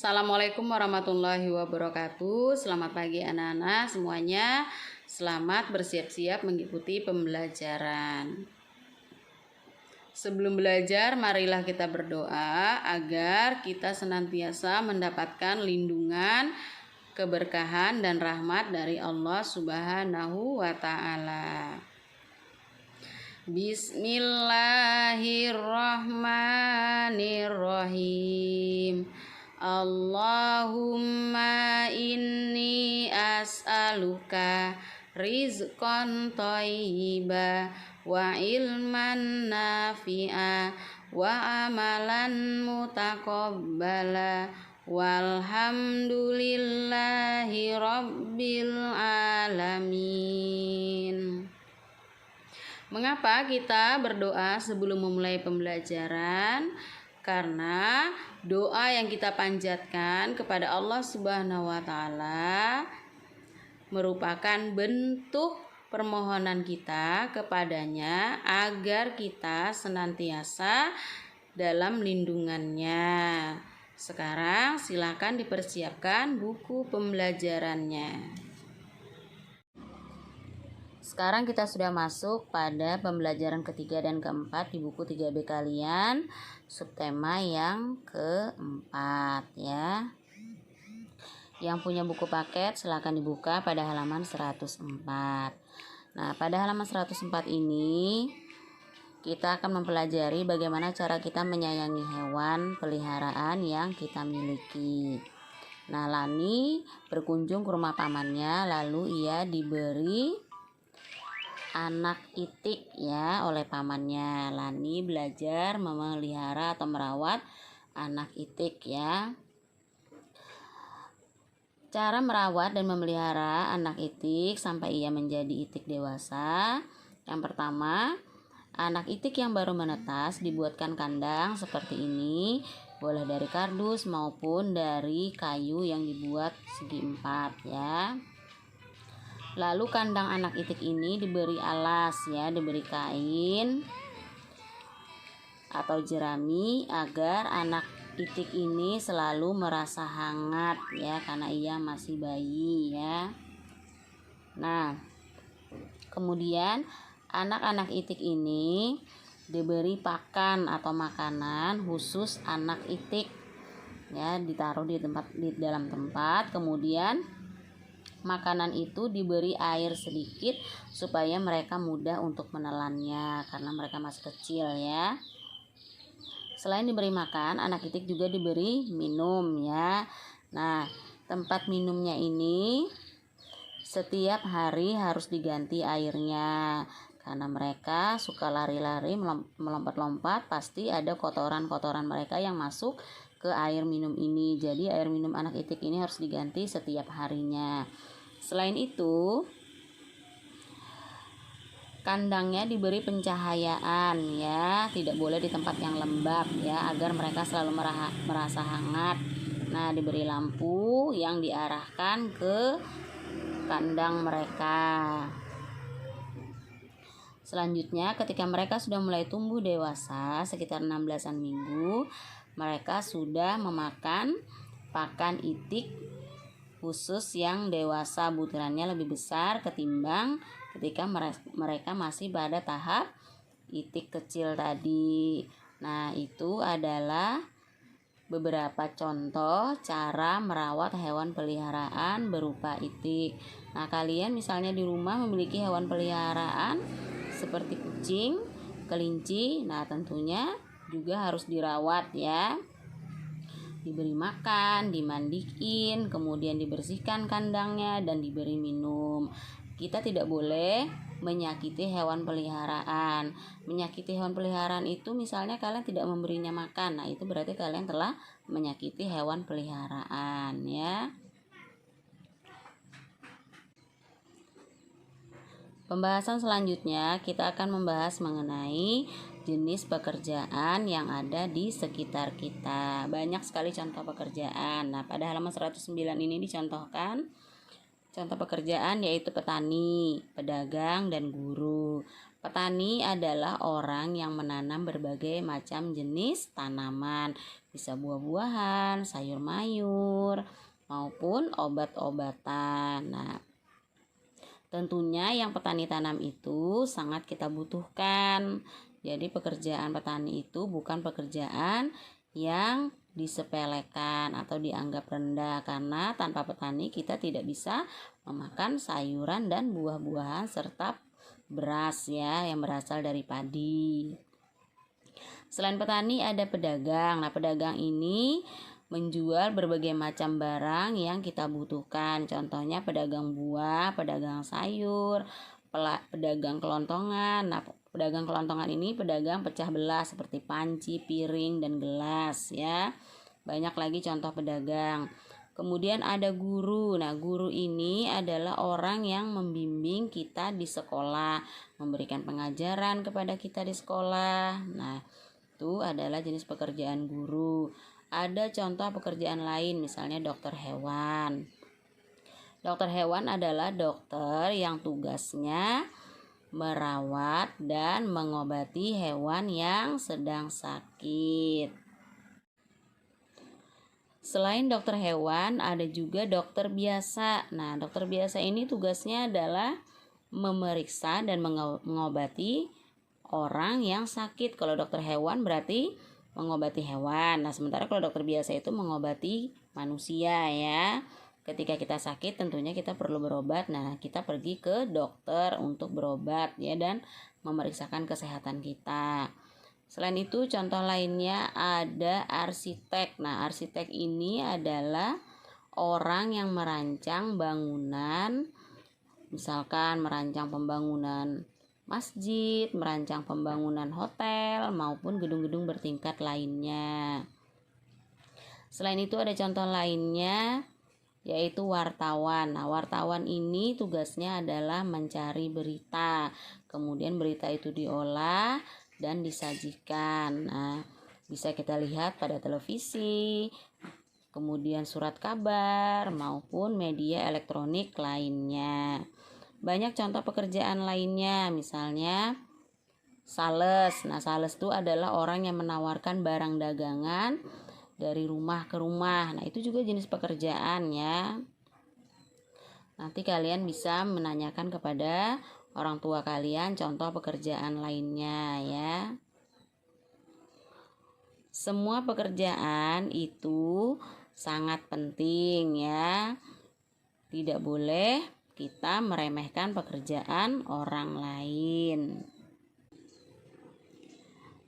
Assalamualaikum warahmatullahi wabarakatuh. Selamat pagi anak-anak semuanya. Selamat bersiap-siap mengikuti pembelajaran. Sebelum belajar, marilah kita berdoa agar kita senantiasa mendapatkan lindungan, keberkahan dan rahmat dari Allah Subhanahu wa taala. Bismillahirrahmanirrahim. Allahumma inni as'aluka rizqan thayyiba wa ilman nafi'a wa amalan mutaqabbala walhamdulillahi rabbil alamin. Mengapa kita berdoa sebelum memulai pembelajaran? Karena doa yang kita panjatkan kepada Allah Subhanahu wa taala merupakan bentuk permohonan kita kepadanya agar kita senantiasa dalam lindungannya. Sekarang silakan dipersiapkan buku pembelajarannya. Sekarang kita sudah masuk pada pembelajaran ketiga dan keempat di buku 3B kalian, subtema yang keempat ya. Yang punya buku paket silakan dibuka pada halaman 104. Nah, pada halaman 104 ini kita akan mempelajari bagaimana cara kita menyayangi hewan peliharaan yang kita miliki. Nah, Lani berkunjung ke rumah pamannya, lalu ia diberi anak itik ya oleh pamannya. Lani belajar memelihara atau merawat anak itik ya. Cara merawat dan memelihara anak itik sampai ia menjadi itik dewasa. Yang pertama, anak itik yang baru menetas dibuatkan kandang seperti ini, boleh dari kardus maupun dari kayu yang dibuat segi empat ya. Lalu kandang anak itik ini diberi alas ya, diberi kain atau jerami agar anak itik ini selalu merasa hangat ya, karena ia masih bayi ya. Nah, kemudian anak-anak itik ini diberi pakan atau makanan khusus anak itik ya, ditaruh di dalam tempat, kemudian makanan itu diberi air sedikit supaya mereka mudah untuk menelannya karena mereka masih kecil ya. Selain diberi makan, anak itik juga diberi minum ya. Nah, tempat minumnya ini setiap hari harus diganti airnya karena mereka suka lari-lari, melompat-lompat, pasti ada kotoran-kotoran mereka yang masuk ke air minum ini. Jadi air minum anak itik ini harus diganti setiap harinya. Selain itu, kandangnya diberi pencahayaan ya, tidak boleh di tempat yang lembab ya, agar mereka selalu merasa hangat. Nah, diberi lampu yang diarahkan ke kandang mereka. Selanjutnya, ketika mereka sudah mulai tumbuh dewasa, sekitar 16-an minggu, mereka sudah memakan pakan itik khusus yang dewasa, butirannya lebih besar ketimbang ketika mereka masih pada tahap itik kecil tadi. Nah, itu adalah beberapa contoh cara merawat hewan peliharaan berupa itik. Nah, kalian misalnya di rumah memiliki hewan peliharaan seperti kucing, kelinci, nah tentunya juga harus dirawat ya. Diberi makan, dimandiin, kemudian dibersihkan kandangnya dan diberi minum. Kita tidak boleh menyakiti hewan peliharaan. Menyakiti hewan peliharaan itu misalnya kalian tidak memberinya makan. Nah, itu berarti kalian telah menyakiti hewan peliharaan ya. Pembahasan selanjutnya kita akan membahas mengenai jenis pekerjaan yang ada di sekitar kita. Banyak sekali contoh pekerjaan. Nah, pada halaman 109 ini dicontohkan contoh pekerjaan yaitu petani, pedagang, dan guru. Petani adalah orang yang menanam berbagai macam jenis tanaman, bisa buah-buahan, sayur mayur, maupun obat-obatan. Nah, tentunya yang petani tanam itu sangat kita butuhkan. Jadi pekerjaan petani itu bukan pekerjaan yang disepelekan atau dianggap rendah, karena tanpa petani kita tidak bisa memakan sayuran dan buah-buahan serta beras ya yang berasal dari padi. Selain petani ada pedagang. Nah, pedagang ini menjual berbagai macam barang yang kita butuhkan. Contohnya pedagang buah, pedagang sayur, pedagang kelontongan. Nah, pedagang kelontongan ini pedagang pecah belah seperti panci, piring, dan gelas ya. Banyak lagi contoh pedagang. Kemudian ada guru. Nah, guru ini adalah orang yang membimbing kita di sekolah, memberikan pengajaran kepada kita di sekolah. Nah, itu adalah jenis pekerjaan guru. Ada contoh pekerjaan lain, misalnya dokter hewan. Dokter hewan adalah dokter yang tugasnya merawat dan mengobati hewan yang sedang sakit. Selain dokter hewan, ada juga dokter biasa. Nah, dokter biasa ini tugasnya adalah memeriksa dan mengobati orang yang sakit. Kalau dokter hewan berarti mengobati hewan. Nah, sementara kalau dokter biasa itu mengobati manusia ya. Ketika kita sakit tentunya kita perlu berobat. Nah, kita pergi ke dokter untuk berobat ya dan memeriksakan kesehatan kita. Selain itu contoh lainnya ada arsitek. Nah, arsitek ini adalah orang yang merancang bangunan, misalkan merancang pembangunan masjid, merancang pembangunan hotel maupun gedung-gedung bertingkat lainnya. Selain itu ada contoh lainnya yaitu wartawan. Nah, wartawan ini tugasnya adalah mencari berita. Kemudian berita itu diolah dan disajikan. Nah, bisa kita lihat pada televisi, kemudian surat kabar maupun media elektronik lainnya. Banyak contoh pekerjaan lainnya, misalnya sales. Nah, sales itu adalah orang yang menawarkan barang dagangan dari rumah ke rumah. Nah, itu juga jenis pekerjaan ya. Nanti kalian bisa menanyakan kepada orang tua kalian contoh pekerjaan lainnya ya. Semua pekerjaan itu sangat penting ya. Tidak boleh kita meremehkan pekerjaan orang lain.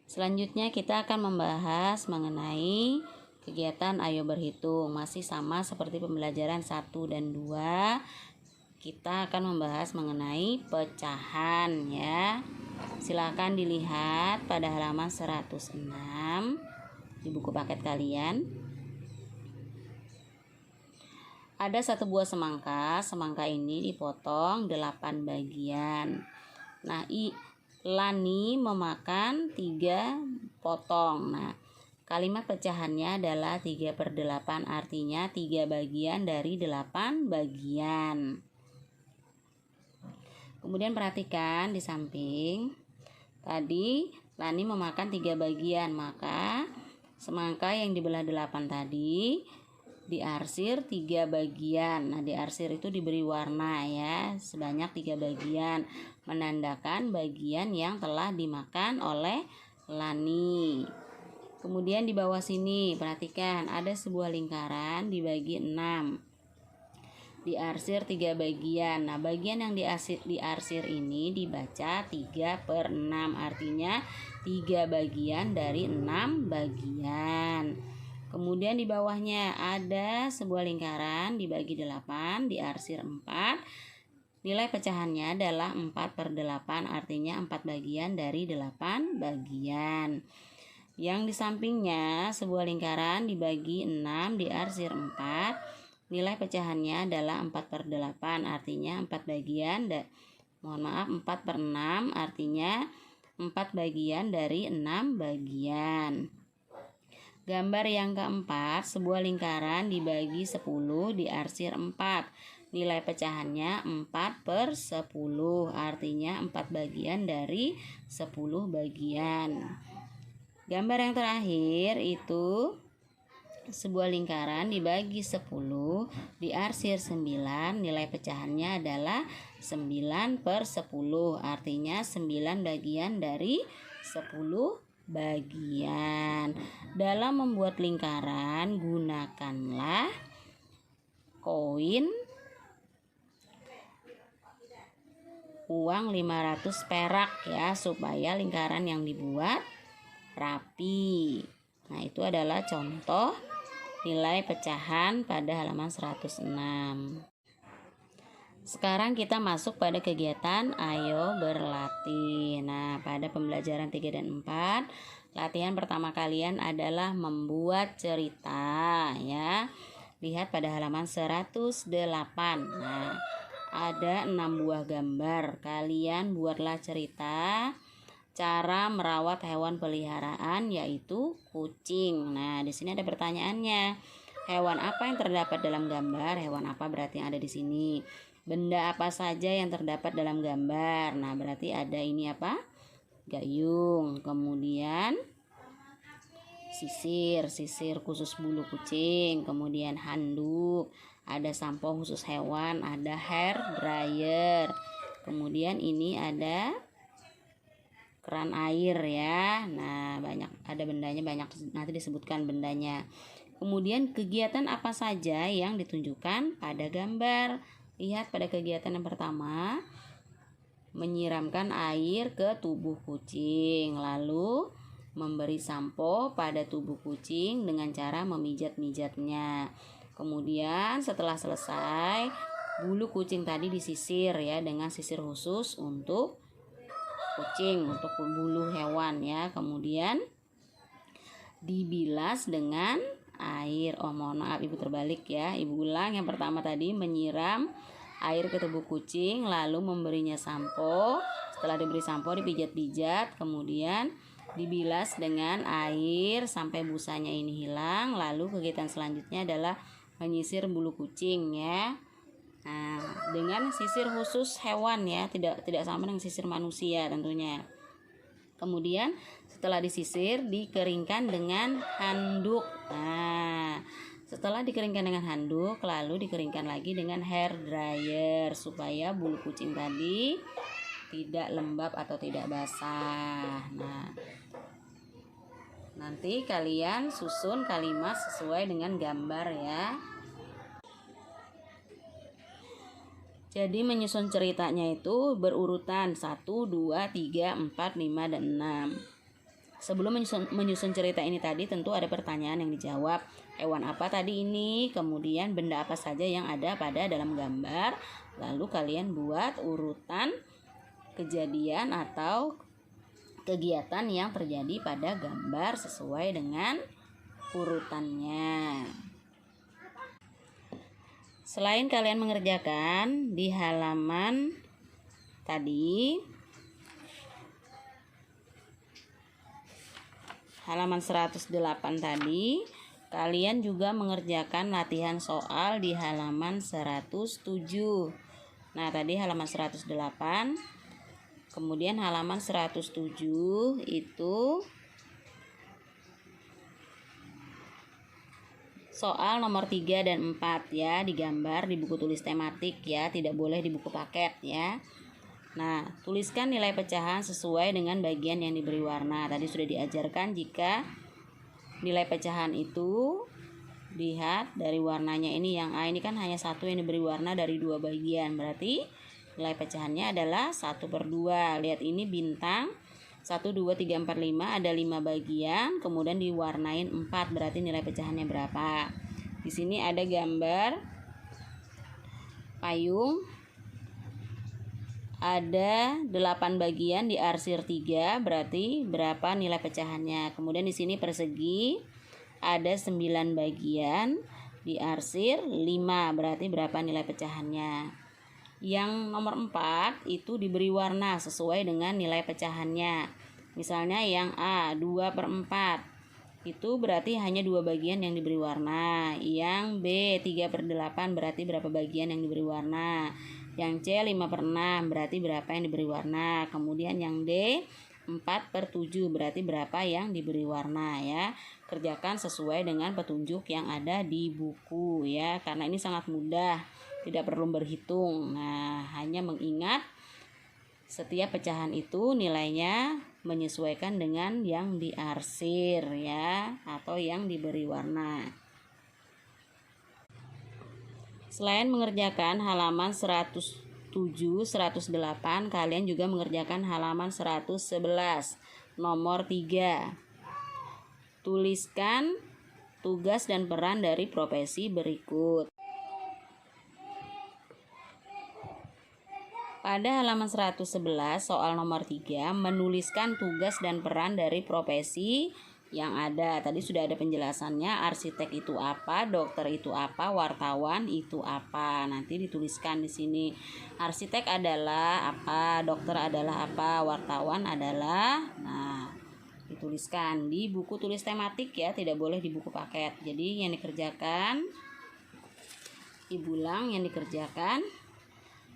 Selanjutnya kita akan membahas mengenai kegiatan Ayo Berhitung. Masih sama seperti pembelajaran 1 dan 2. Kita akan membahas mengenai pecahan ya. Silakan dilihat pada halaman 106 di buku paket kalian. Ada satu buah semangka. Semangka ini dipotong 8 bagian. Nah, Lani memakan 3 potong. Nah, kalimat pecahannya adalah 3/8, artinya 3 bagian dari 8 bagian. Kemudian perhatikan di samping. Tadi Lani memakan 3 bagian, maka semangka yang dibelah 8 tadi diarsir 3 bagian. Nah, diarsir itu diberi warna ya, sebanyak 3 bagian, menandakan bagian yang telah dimakan oleh Lani. Kemudian di bawah sini perhatikan ada sebuah lingkaran dibagi 6. Diarsir 3 bagian. Nah, bagian yang diarsir ini dibaca 3/6, artinya 3 bagian dari 6 bagian. Kemudian di bawahnya ada sebuah lingkaran dibagi 8, diarsir 4. Nilai pecahannya adalah 4/8, artinya 4 bagian dari 8 bagian. Yang di sampingnya sebuah lingkaran dibagi 6, diarsir 4. Nilai pecahannya adalah 4/8, artinya 4 bagian 4/6, artinya 4 bagian dari 6 bagian. Gambar yang keempat, sebuah lingkaran dibagi 10, diarsir 4. nilai pecahannya 4/10, artinya 4 bagian dari 10 bagian. Gambar yang terakhir itu sebuah lingkaran dibagi 10, diarsir 9, nilai pecahannya adalah 9/10, artinya 9 bagian dari 10 bagian. Dalam membuat lingkaran, gunakanlah koin uang 500 perak ya, supaya lingkaran yang dibuat rapi. Nah, itu adalah contoh nilai pecahan pada halaman 106. Sekarang kita masuk pada kegiatan ayo berlatih. Nah, pada pembelajaran 3 dan 4, latihan pertama kalian adalah membuat cerita ya. Lihat pada halaman 108. Nah, ada 6 buah gambar. Kalian buatlah cerita cara merawat hewan peliharaan, yaitu kucing. Nah, di sini ada pertanyaannya. Hewan apa yang terdapat dalam gambar? Hewan apa berarti yang ada di sini? Benda apa saja yang terdapat dalam gambar? Nah, berarti ada ini apa? Gayung. Kemudian sisir khusus bulu kucing. Kemudian handuk. Ada sampo khusus hewan, ada hair dryer. Kemudian ini ada keran air ya. Nah, ada bendanya, banyak nanti disebutkan bendanya. Kemudian kegiatan apa saja yang ditunjukkan pada gambar? Lihat pada kegiatan yang pertama, menyiramkan air ke tubuh kucing, lalu memberi sampo pada tubuh kucing dengan cara memijat-mijatnya. Kemudian setelah selesai, bulu kucing tadi disisir ya, dengan sisir khusus untuk kucing, untuk bulu hewan ya. Kemudian dibilas dengan air. Mohon maaf ibu terbalik ya. Ibu ulang, yang pertama tadi menyiram air ke tubuh kucing, lalu memberinya sampo. Setelah diberi sampo, dipijat-pijat, kemudian dibilas dengan air sampai busanya ini hilang. Lalu kegiatan selanjutnya adalah menyisir bulu kucing ya. Nah, dengan sisir khusus hewan ya, tidak sama dengan sisir manusia tentunya. Kemudian setelah disisir, dikeringkan dengan handuk. Nah, setelah dikeringkan dengan handuk, lalu dikeringkan lagi dengan hair dryer supaya bulu kucing tadi tidak lembab atau tidak basah. Nah, nanti kalian susun kalimat sesuai dengan gambar ya. Jadi menyusun ceritanya itu berurutan 1, 2, 3, 4, 5, dan 6. Sebelum menyusun cerita ini tadi tentu ada pertanyaan yang dijawab. Hewan apa tadi ini? Kemudian benda apa saja yang ada pada dalam gambar? Lalu kalian buat urutan kejadian atau kegiatan yang terjadi pada gambar sesuai dengan urutannya. Selain kalian mengerjakan di halaman tadi, halaman 108 tadi, kalian juga mengerjakan latihan soal di halaman 107. Nah, tadi halaman 108. Kemudian halaman 107 itu soal nomor 3 dan 4 ya, digambar di buku tulis tematik ya, tidak boleh di buku paket ya. Nah, tuliskan nilai pecahan sesuai dengan bagian yang diberi warna. Tadi sudah diajarkan jika nilai pecahan itu, lihat dari warnanya ini, yang A ini kan hanya satu yang diberi warna dari 2 bagian. Berarti nilai pecahannya adalah 1/2. Lihat ini bintang 1, 2, 3, 4, 5, ada 5 bagian, kemudian diwarnain 4, berarti nilai pecahannya berapa? Di sini ada gambar payung, ada 8 bagian, diarsir 3, berarti berapa nilai pecahannya? Kemudian di sini persegi, ada 9 bagian, diarsir 5, berarti berapa nilai pecahannya? Yang nomor 4 itu diberi warna sesuai dengan nilai pecahannya. Misalnya yang A 2/4. itu berarti hanya 2 bagian yang diberi warna. Yang B 3/8 berarti berapa bagian yang diberi warna. Yang C 5/6 berarti berapa yang diberi warna. Kemudian yang D 4/7 berarti berapa yang diberi warna ya. Kerjakan sesuai dengan petunjuk yang ada di buku ya, karena ini sangat mudah, tidak perlu berhitung. Nah, hanya mengingat setiap pecahan itu nilainya menyesuaikan dengan yang diarsir ya, atau yang diberi warna. Selain mengerjakan halaman 107, 108, kalian juga mengerjakan halaman 111, nomor 3. Tuliskan tugas dan peran dari profesi berikut. Pada halaman 111, soal nomor 3, menuliskan tugas dan peran dari profesi yang ada. Tadi sudah ada penjelasannya, arsitek itu apa, dokter itu apa, wartawan itu apa. Nanti dituliskan di sini. Arsitek adalah apa, dokter adalah apa, wartawan adalah. Nah, dituliskan di buku tulis tematik ya, tidak boleh di buku paket. Jadi yang dikerjakan, Ibu ulang yang dikerjakan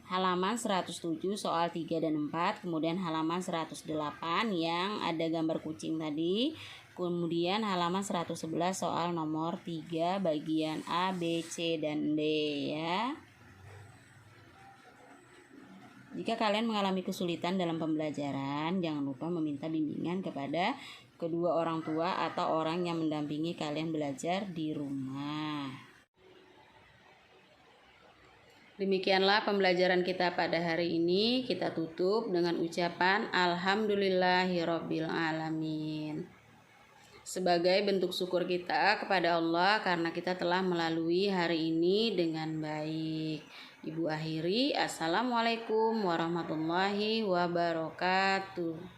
halaman 107 soal 3 dan 4, kemudian halaman 108 yang ada gambar kucing tadi, kemudian halaman 111 soal nomor 3 bagian A, B, C, dan D ya. Jika kalian mengalami kesulitan dalam pembelajaran, jangan lupa meminta bimbingan kepada kedua orang tua atau orang yang mendampingi kalian belajar di rumah. Demikianlah pembelajaran kita pada hari ini. Kita tutup dengan ucapan Alhamdulillahirabbil alamin. Sebagai bentuk syukur kita kepada Allah karena kita telah melalui hari ini dengan baik. Ibu akhiri, Assalamualaikum warahmatullahi wabarakatuh.